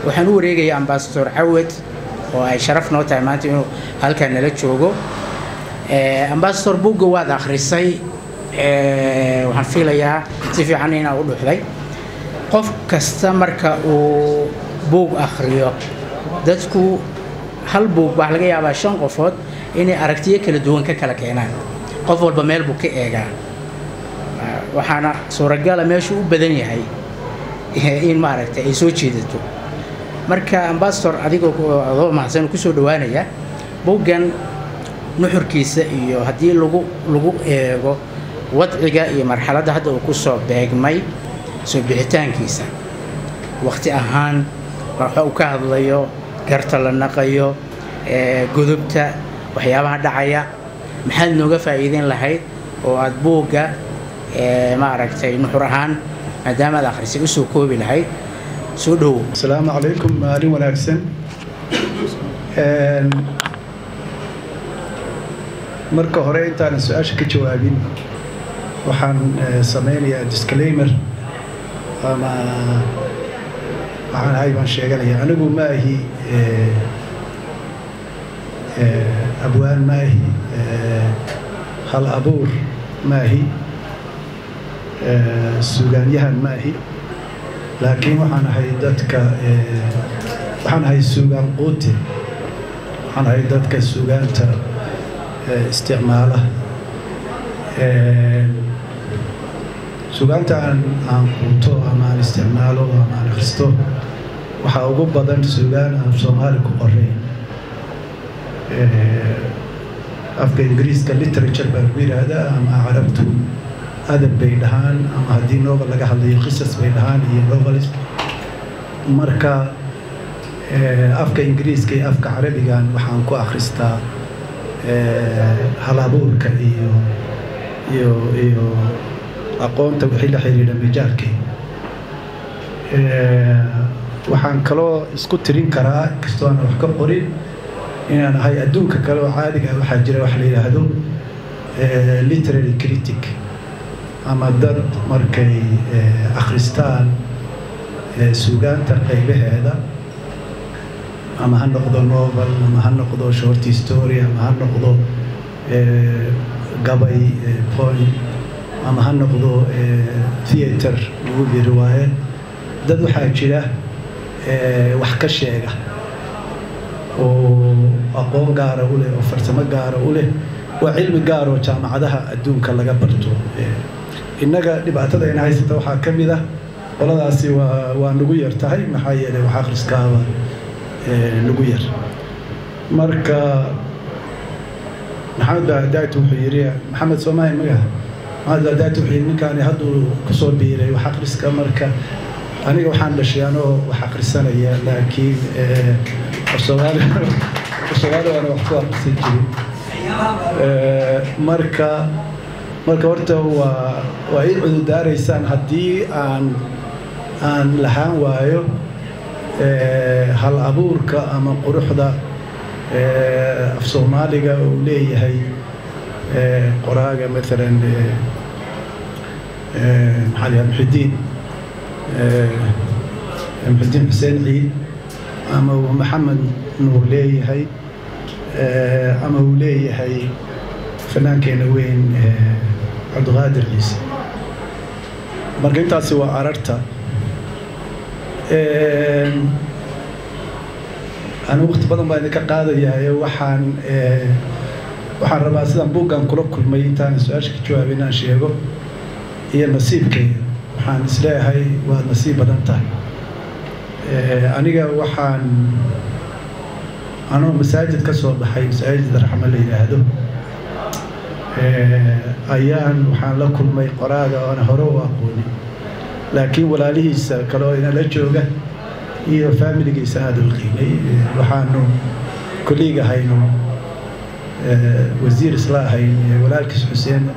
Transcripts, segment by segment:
waxaan u wareegaya ambassador Cawad oo ay sharaf noo tahay maanta inuu halkan nala joogo ambassador buugga waad akhrisay waxaan filayaa si fiican inaad u dhuxday qof kasta marka uu buug akhriyo dadku hal buug baa laga yaabaa 5 qofood inay aragtiyo kala duwan ka kala keenaan qof walba meel buu ka eegaa waxaana suuragal ah meeshu u badan yahay in maaragtay ay soo jeedato marka ambassador adigoo mahadsan ku soo dhawaanaya buuggan nuxurkiisa iyo hadii lagu eego wadciga iyo marxaladda hadda uu ku soo beegmay soo bixitaankiisa waqti ahaan waxa uu ka hadlayo garta la naqayo gudubta waxyaabaha dhacaya maxaad nooga faa'iideyn lahayd oo aad buugga maaragtay nuxur ahaan maadaama aad akhrisay u soo koobi lahayd soo dhow السلام عليكم مالي وناكسن marka hore intaan su'aasha ka jawaabin waxaan sameeyaa disclaimer ama waxaan hayban sheeganaya anigu ma ahi abwaan ma ahi hal abuur ma ahi suugaanyahan ma ahi laakiin waxaan ahay dadka waxaan ahay suugaan quuti waxaan ahay dadka suugaanta isticmaala suugaanta aan quuto ama aan isticmaalo ama aan akhristo waxaa ugu badan suugaan aan Soomaali ku qorayn afka Ingiriiska literature baa lagu yiraahdaa ama Carabtu adab bay dhahaan ama haddii novel laga hadlayo qisas bay dhahaan iyo novelist marka afka Ingiriiska iyo afka Carabigan waxaan ku akhristaa halabuurka iyo aqoonta wixii la xiriira majaalka waxaan kaloo isku tirin karaa kastoo aan wax ka qorin inaan ahay adduunka kale oo caadiga ah waxaa jira wax la yiraahdo literary critic ama dad markay akhristaan suugaanta qaybaheeda ama ha noqdo novel ama ha noqdo short story ama ha noqdo gabay poem ama ha noqdo theater movie riwaayad dad waxaa jira wax ka sheega oo aqoon gaar ah u leh oo farsamo gaar ah u leh waa cilmi gaar oo jaamacadaha adduunka laga barto innaga dhibaatada in haysata waxaa ka mid ah qoladaasi waa nagu yar tahay maxaa yeelay wax akhriskaaba nagu yar marka maxamed baadaat wuxuu yiri maxamed Soomaali magaca maxamed baadaat wuxuu yiri ninkaani hadduu ku soo biiray wax akhriska marka aniga waxaan dhashay anoo wax akhrisanaya laakiin Soomaali waa wax ku akhrisan jiray marka horta waa in cududaaraysaan haddii aan lahaan waayo hal abuurka ama quruxda af Soomaaliga uu leeyahay qoraaga مثلا محل محدين حسين عيد أما محمد نور ليهي أما وليهي فنان كان وين عبد القادر عيسى مرقنتاسي وعررتا أنا وقت بدن بعد كقاعدة يا وحن ربع سيدنا بوجان كل ما ينتهي سؤال كتجوا بينا شيء هي نصيب كي وحن سلاها هاي ونصيب بدن تاني أنا وحن أنا مساجد كسر بحي مساجد رحمة الله هذا أيام وحن لكل ما يقرأ وأنا هروب أقولي لكن ولا ليه كلو إن لا جوجا هي فاميلي جيساد القيمة وحنو كليجا هينو وزير إصلاح هين ولا الكس حسين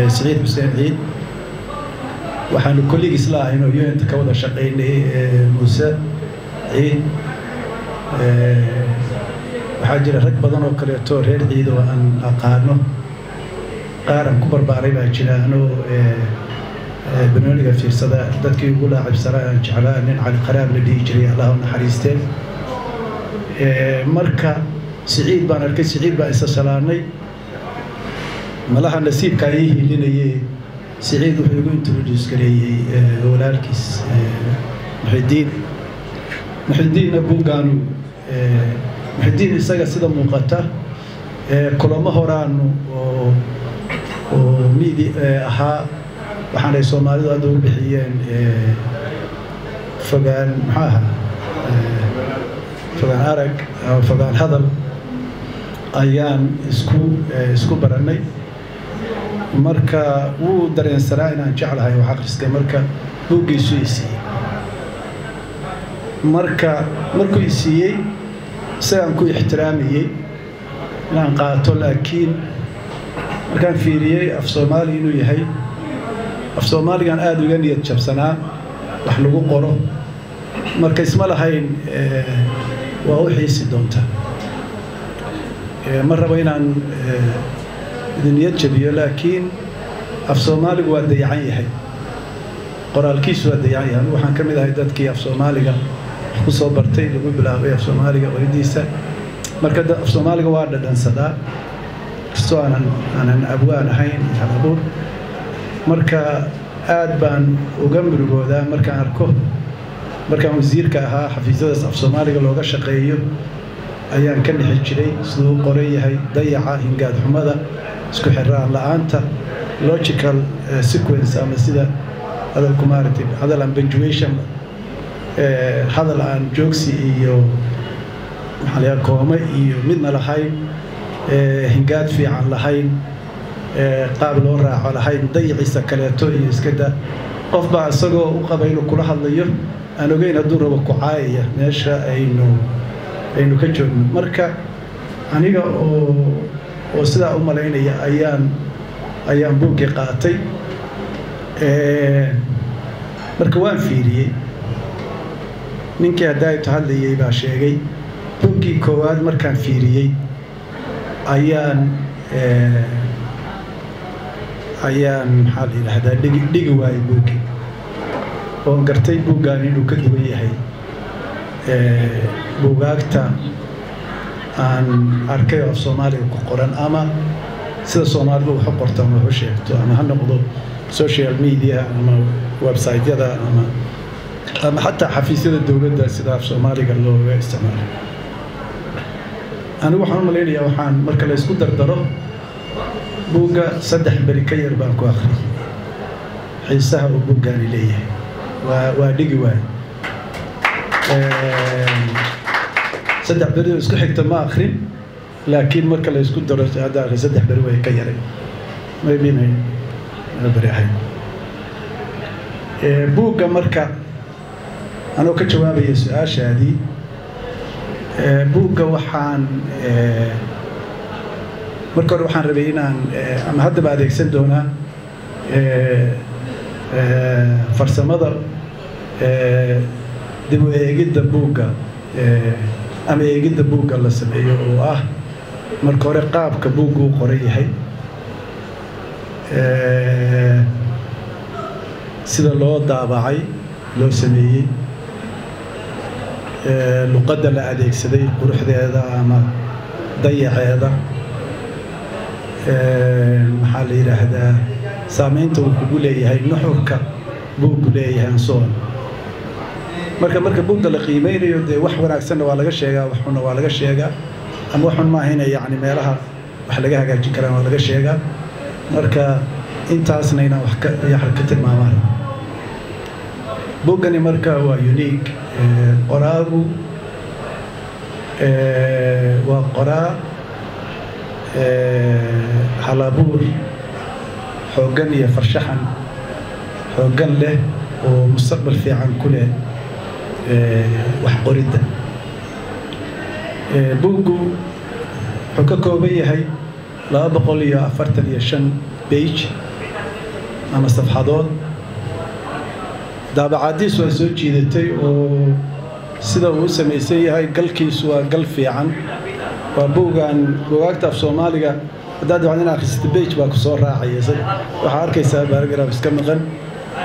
سعيد حسين عيد وحنو كليجا إصلاح هينو يوم تكوّد شقين موسى عيد وحاجر رك بدن وكريتور هير عيد وأن أقارنه قارن كبر بعريبة جلانو banooniga fiirsada dadkii ugu laacibsanaa aan jeclaa nin cali qaraab la dhihi jiray allah u naxariisteen marka siciid baan arkay siciid baan isa salaanay malaha nasiibka ay hilinayay siciid wuxuu igu introduce gareeyay walaalkiis muxidiin buugaanu muxidiin isaga sida muuqata kulamo horaanu oo miidi ahaa waxaan ay Soomaalidu aad u bixiyeen fogaan maxaa fogaan arag oo fogaan hadal ayaan isku baranay marka uu dareensanaa inaan jeclahay wax akhriska marka buugiisu isiiyey markuu isiiyey isagaan ku ixtiraamayay inaan qaato laakiin markaan fiiriyey af Soomaali inuu yahay af Soomaaligan aad uga niyad jabsanaa wax lagu qoro marka isma lahayn waa u xiisi doonta ma rabo inaan niyad jabiyo laakiin af Soomaaligu waa dayacan yahay qoraalkiisu waa dayacan yahay waxaan ka mid ahay dadkii af Soomaaliga ku soo bartay lagu bilaabay af Soomaaliga waridiisa marka af Soomaaliga waa dhadhansadaa kastoo aanan abwaan ahayn halabuur marka aad baan uga murugoodaa markaan arko markaan wasiirka ahaa xafiisyadaas af Soomaaliga looga shaqeeyo ayaan ka dhixi jiray siduu qoran yahay dayaca hingaad xumada isku xiraan la'aanta logical sequence ama sida hadalku maartay hadal aan punctuation hadal aan joogsi iyo maxaa kooma iyo midna lahayn hingaad fiican lahayn qaab loo raaco lahayn dayaciisa kaleeto iyo iska da qof baa isagoo u qaba inuu kula hadlayo aan ogeyn hadduu rabo ku caayaya meesha aynu ka joogno marka aniga oo sidaa u malaynaya ayaan buuggii qaatay marka waan fiiriyey ninkii haddaaytu hadlayay baa sheegay buuggii koowaad markaan fiiriyey ayaan maxaa la yidhaahdaa dhigi waayey buuggii oon gartay buuggaan inuu ka duwan yahay buugaagta aan arkay oo af Soomaaliga ku qoran ama sida Soomaalidu wax u qorto ama wax u sheegto ama ha noqdo social media ama website-yada ama xataa xafiisyada dawladda sida af Soomaaliga looga isticmaalo anigu waxaan u maleynayaa waxaan marka la isku dardaro buugga 3 beri ka yar baan ku akhriyay xiisaha uu buuggaani leeyahay waa dhigi waay 3 beri isku xigta ma akhrin laakiin marka la isku daro hadda 3 beri way ka yaray maybe beri ahayn buugga marka anoo ka jawaabaya su'aashaadii buugga waxaan marka hore waxaan rabay inaan ama haddaba adeegsan doonaa farsamada dib u eegidda buugga ama eegidda buugga la sameeyo oo ah marka hore qaabka buuggu u qoran yahay sida loo daabacay loo sameeyey luqadda la adeegsaday quruxdeeda ama dayaceeda maxaa la yidhaahdaa saamaynta uu kugu leeyahay nuxurka buuggu leeyahay ansoon marka buugga la qiimeynayo dee wax wanaagsanna waa laga sheegaa wax xunna waa laga sheegaa ama wax xun ma ahayna yacni meelaha wax laga hagaajin karaan waa laga sheegaa marka intaasna inaan wax ka tilmaamaan buuggani marka waa unique qoraagu waa qoraa halabuur xooggan iyo farshaxan xooggan leh oo mustaqbal fiican ku leh wax qoridda buuggu wuxuu ka kooban yahay 245 page ama safxadood daabacadiisu waa soo jiidatay oo sida uu samaysan yahay galkiisu waa gal fiican waa buugaagta af Soomaaliga haddaad waxaan akhristo page baa ku soo raacaya waxaa arkaysaa paragraph iska maqan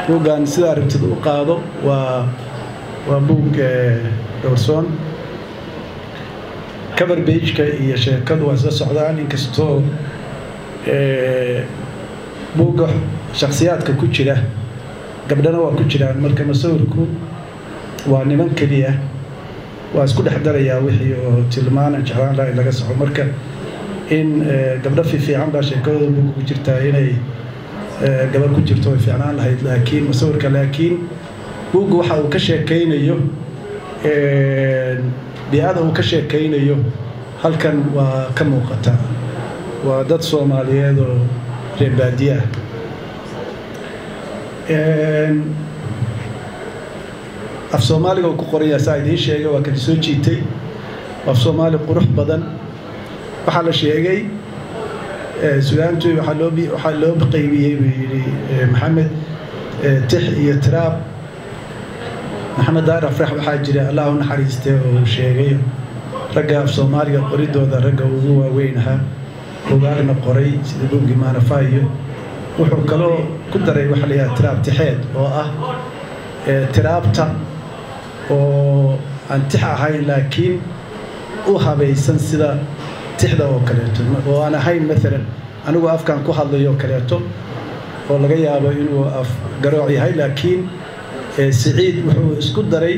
buuggan sida aragtida u qaado waa buug dhowrsoon cover page-ka iyo sheekadu waa isla socdaan inkastoo buugga shakhsiyaadka ku jira gabdhana waa ku jiraan marka masawirku waa niman keliya waa isku dhex darayaa wixii oo tilmaanan jeclaan lahaa in laga soco marka in gabdho fiican baa sheekadooda buugga ku jirtaa inay gabar ku jirto way fiicnaan lahayd laakiin masawirka laakiin buugga waxa uu ka sheekaynayo biicada uu ka sheekaynayo halkan waa ka muuqata waa dad Soomaaliyeed oo reer baadiye af Soomaaliga ku qoraya saayidii sheegay waa ka soo jiitay af Soomaali qurux badan waxa la sheegay suugaantu waxa loo qaybiyay maxamed tix iyo tiraab maxamed daar afrax waxa jira Allah u naxariistay oo sheegay ragga af Soomaaliga qoridooda ragga ugu waaweynaha ogaarna qoray sida buuggi maanafaayo wuxuu kaloo ku daray waxa la yiraahdo tiraab tixeed oo ah tiraabta oo aan tix ahayn laakiin u habaysan sida tixda oo kaleeto oo aan ahayn mesela anigu afkaan ku hadlayo kaleeto oo laga yaabo inuu af garooc yahay laakiin Saciid wuxuu isku daray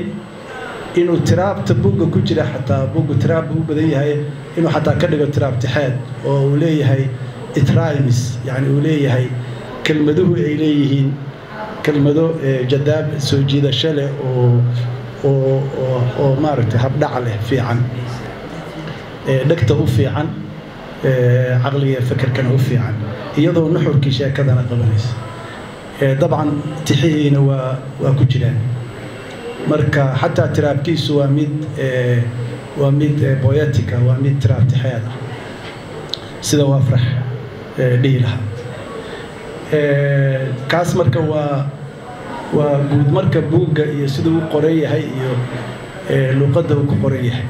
inuu tiraabta buugga ku jira xataa buugga tiraab u badan yahay inuu xataa ka dhigo tiraab tixeed oo uu leeyahay itraimis yani uu leeyahay kelmaduhu ay leeyihiin kelmado jadaab soo jiidasho leh oo maaragtay habdhac leh fiican dhagta u fiican caqliga fikirkana u fiican iyadoo nuxurkii sheekadana qabanaysa dabcan tixiina waa ku jiraan marka xataa tiraabkiisu waa mid poetica waa mid tiraab tixeed sida waa afrax dhiilaha kaas marka waa guud marka buugga iyo siduu u qoran yahay iyo luqadda uu ku qoran yahay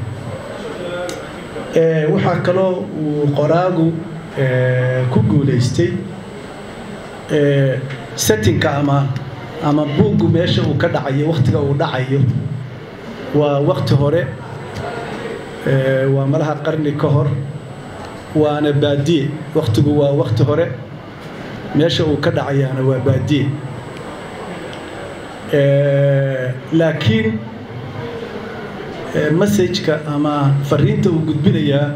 waxaa kaloo uu qoraagu ku guulaystay settingka ama buuggu meesha uu ka dhacayo waqtiga uu dhacayo waa waqti hore waa malaha qarni ka hor waana baadiye waqtigu waa waqti hore meesha uu ka dhacayaana waa baadiye laakiin message-ka ama fariinta uu gudbinayaa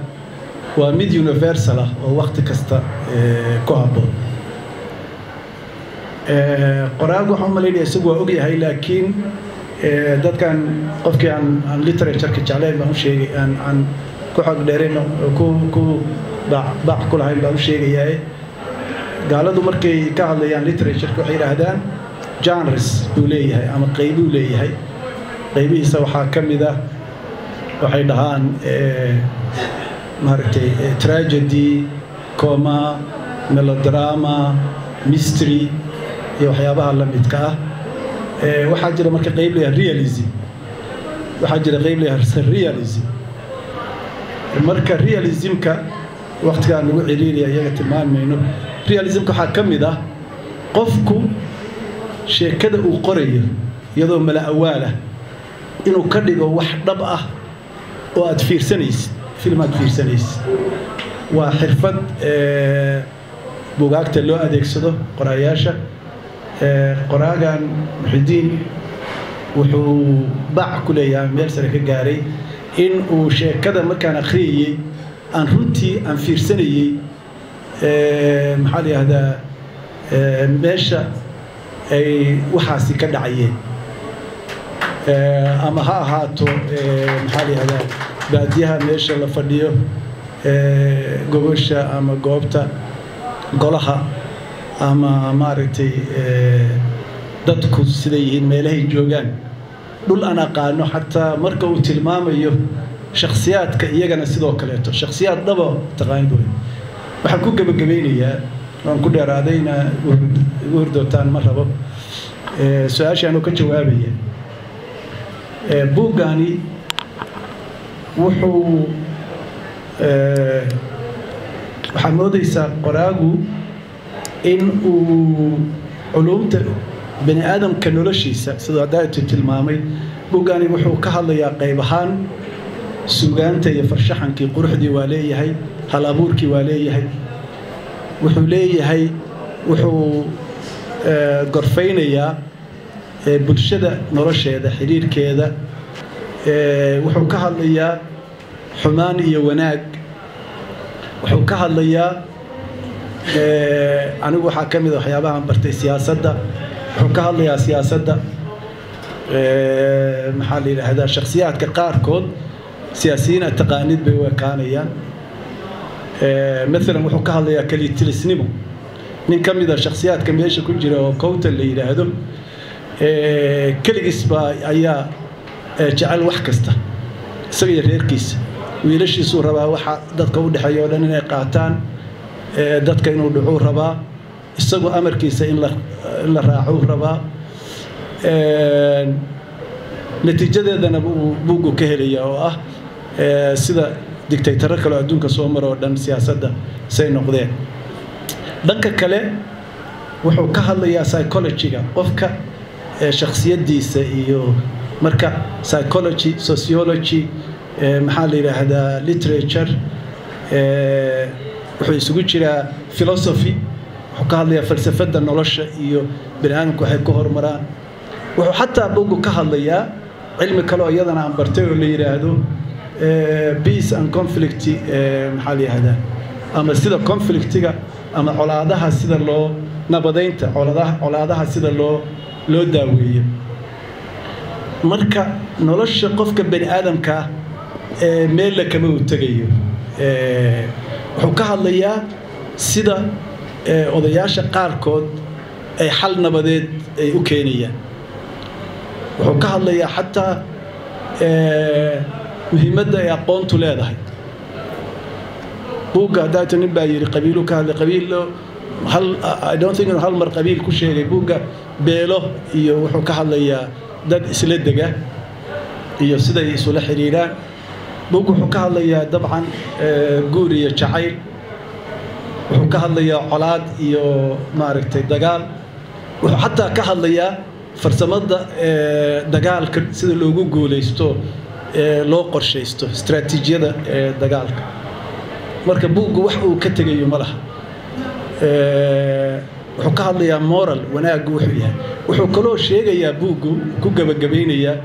waa mid universal ah oo waqti kasta ku habboon qoraagu waxaan u malaynayaa isagu waa ogyahay laakiin dadkan qofkii aan literature-ka jeclayn baan u sheegay aan ku xog dheerayn ku baac ku lahayn baan u sheegayaa gaaladu markay ka hadlayaan literature-ka waxay yidhaahdaan genres buu leeyahay ama qaybuu leeyahay qaybihiisa waxaa ka mid ah waxay dhahaan maaragtay tragedy coma melodrama mystery iyo waxyaabaha la midka ah waxaa jira marka qayb leeyahay realism waxaa jira qayb leeyahay surrealism marka realismka waqtigaan lagu ciriiriya iyaga tilmaamayno realismka waxaa ka mid ah qofku sheekada uu qorayo iyadoo mala awaal ah inuu ka dhigo wax dhab ah oo aad fiirsanaysid film aad fiirsanaysid waa xirfad buugaagta loo adeegsado qoraayaasha qoraagan Muxidiin wuxuu baac ku leeyahay meel sare ka gaaray in uu sheekada markaan akhriyay aan runtii aan fiirsanayay maxaa la yiraahdaa meesha ay waxaasi ka dhacayeen ama ha ahaato maxaa la yiraahdaa baadiyaha meesha la fadhiyo gobosha ama goobta golaha ama maaragtay dadku sida yihiin meelahay joogaan dhul aan aqaano xataa marka uu tilmaamayo shakhsiyaadka iyagana sidoo kaleeto shakhsiyaad dhabo taqaan doon waxaan ku gabagabeynayaa waan ku dheeraadayna ugu hordootaan ma rabo su'aashaan ka jawaabaya buugani wuxuu waxaa moodaysaa qoraagu in uu culumta بني آدم كنولشيسا سيدا دايتو تلمامي بوغاني وحو كهاليا قيبهان سوغانتا يفرشحن كي قرحدي والي هاي هالابوركي والي هاي وحو لي هاي وحو قرفينيا بلشدة نرشيدا حرير كيدا وحو كهاليا حمان إيا وناق وحو كهاليا أنا waxaa ka mid ah waxyaabaha aan bartay siyaasadda wuxuu ka hadlayaa siyaasadda maxaa la yiraahdaa shakhsiyaadka qaarkood siyaasiyiin taqaanid bay waqaanayaan مثلا wuxuu ka hadlayaa kaliitilisnimo nin ka mid ah shakhsiyaadka meesha ku jira oo kowta la yiraahdo kaligiis baa ayaa jecel wax kasta isaga iyo reerkiisa wiilashiisu rabaa waxa dadka u dhaxeeyo oo dhan inay qaataan dadka inuu dhuxuu rabaa isagoo amarkiisa in la raaco rabaa natiijadeedana buugu ka helaya oo ah sida dictator kale adduunka soo maro oo dhan siyaasadda say noqdeen dhanka kale wuxuu ka hadlayaa psychology-ga qofka shakhsiyadiisa iyo marka psychology sociology maxaa la yiraahdaa literature wuxuu isugu jiraa philosophy wuxuu ka hadlayaa falsafada nolosha iyo bini'aadamku waxay ku horumaraan wuxuu xataa buugu ka hadlayaa cilmi kale oo iyadana aan bartay oo la yiraahdo peace and conflict maxaa la yiraahdaa ama sida conflictiga ama colaadaha sida loo nabadeynta colaadaha sida loo daaweeyo marka nolosha qofka bini'aadamka meel la kama u tagayo wuxuu ka hadlayaa sida odayaasha qaarkood ay xal nabadeed ay u keenayaan wuxuu ka hadlayaa xataa muhiimadda ay aqoontu leedahay buugga haddaata nin baa yidhi qabiilu ka hadlay qabiilo I don't think hal mar qabiil ku sheegay buugga beelo iyo wuxuu ka hadlayaa dad isla dega iyo siday isula xiriiraan buuggu wuxuu ka hadlayaa dabcan guur iyo jacayl wuxuu ka hadlayaa colaad iyo maaragtay dagaal wuxuu xataa ka hadlayaa farsamada dagaalka sida loogu guuleysto loo qorsheysto istiraatiijiyada dagaalka marka buuggu wax uu ka tagayo ma laha wuxuu ka hadlayaa moral wanaaggu wuxuu yahay wuxuu kaloo sheegayaa buuggu ku gabagabeynayaa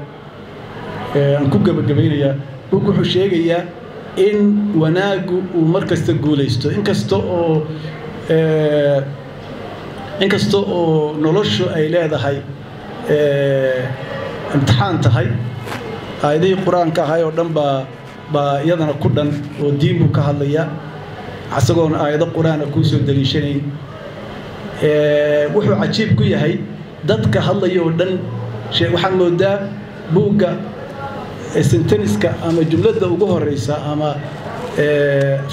buuggu wuxuu sheegayaa in wanaagu uu markasta guuleysto inkasta oo noloshu ay leedahay imtixaan tahay aayadihii quraanka ahay oo dhan baa iyadana ku dhan oo diin buu ka hadlayaa asagoon aayado quraan ku soo daliishanayn wuxuu cajiib ku yahay dadka hadlaya oo dhan waxaan moodaa buugga senteniska ama jumlada ugu horeysa ama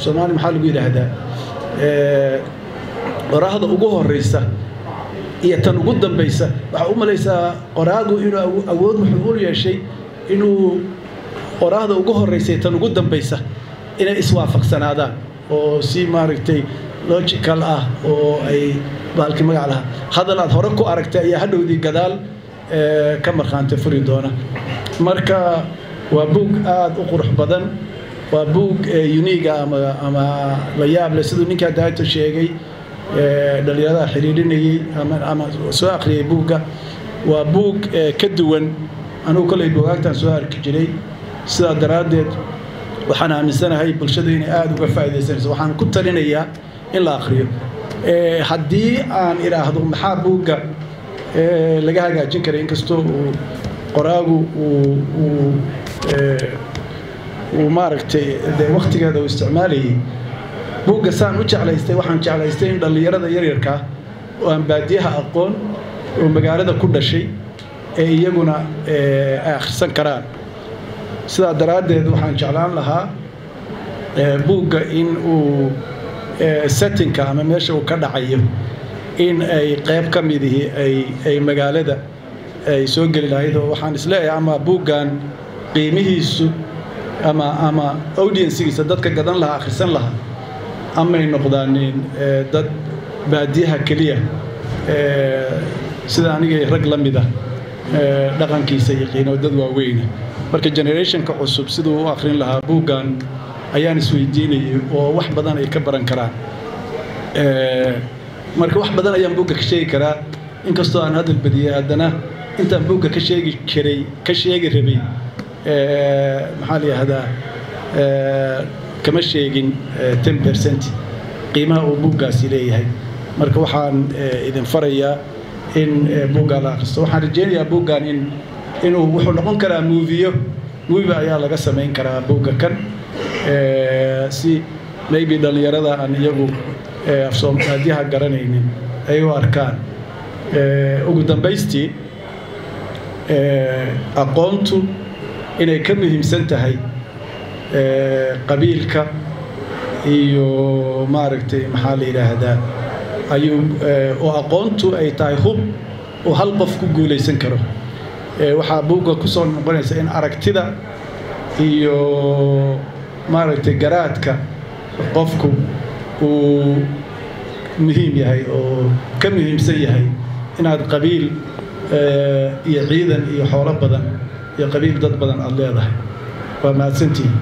Soomaali maxaa lagu yiraahdaa qorahda ugu horeysa iyo tan ugu dambaysa waxa u maleysaa qoraagu inuu awood wuxuu u yeeshay inuu qorahda ugu horeysa tan ugu dambaysa inay iswaafaqsanaadaan oo si maaragtay logical ah oo ay baalki magac laha hadal aad hore ku aragtay ayaa hadhowdii gadaal ka marxaanta furi doona marka waa buug aad u qurux badan waa buug unique ama la yaab leh sidoo ninka daayto sheegay dhalinyarada xiriirinayay ama soo akhriyay buugga waa buug ka duwan anuu kale buugaagtan soo arki jiray sida daraadeed waxaan aaminsanahay bulshada inay aad uga faa'iideysanayso waxaan ku talinayaa in la akhriyo haddii aan iraahdo maxaa buugga laga hagaajin karay inkastoo uu qoraagu uu maaragtay waqtigeeda uu isticmaalayay buugga saan u jeclaystay waxaan jeclaystay in dhalinyarada yaryarka oo aan baadiyaha aqoon oo magaalada ku dhashay ee iyaguna ay akhrisan karaan sidaa daraadeed waxaan jeclaan lahaa buugga in uu settingka ama meesha uu ka dhacayo in ay qayb ka mid ay magaalada ay soo geli lahayd oo waxaan isleeyahay ama buuggan qiimihiisu ama audience-giisa dadka gadan lahaa akhrisan lahaa amay noqdaan dad baadiyaha kaliya sida aniga rag la mid ah dhaqankiisa yaqiin oo dad waaweyn marka generationka cusub sidoo u akhrin lahaa buuggan ayaan isweydiinayay oo wax badan ay ka baran karaan marka wax badan ayaan buugga ka sheegi karaa inkastoo aan hadal badiyay haddana intaan buugga ka sheegi rabay maxaa la yidhaahdaa kama sheegin 10% qiimaha uu buuggaasi leeyahay marka waxaan idin farayaa in buugga la akhristo waxaan rajeynayaa buuggan inuu wuxuu noqon karaa movie ayaa laga samayn karaa buugga kan si maybe dhalinyarada aan iyagu afsoomaaliyaha garanaynin ay u arkaan ugu dambaystii aqoontu inay ka muhiimsan tahay qabiilka iyo maaragtay maxaa la yiraahdaa ayuu oo aqoontu ay tahay hub oo hal qof ku guuleysan karo waxaa buugga ku soo noqonaysa in aragtida iyo maaragtay garaadka qofku uu muhiim yahay oo ka muhiimsan yahay inaad qabiil iyo ciidan iyo xoolo badan iyo qabiil dad badan aad leedahay waa mahadsantihiin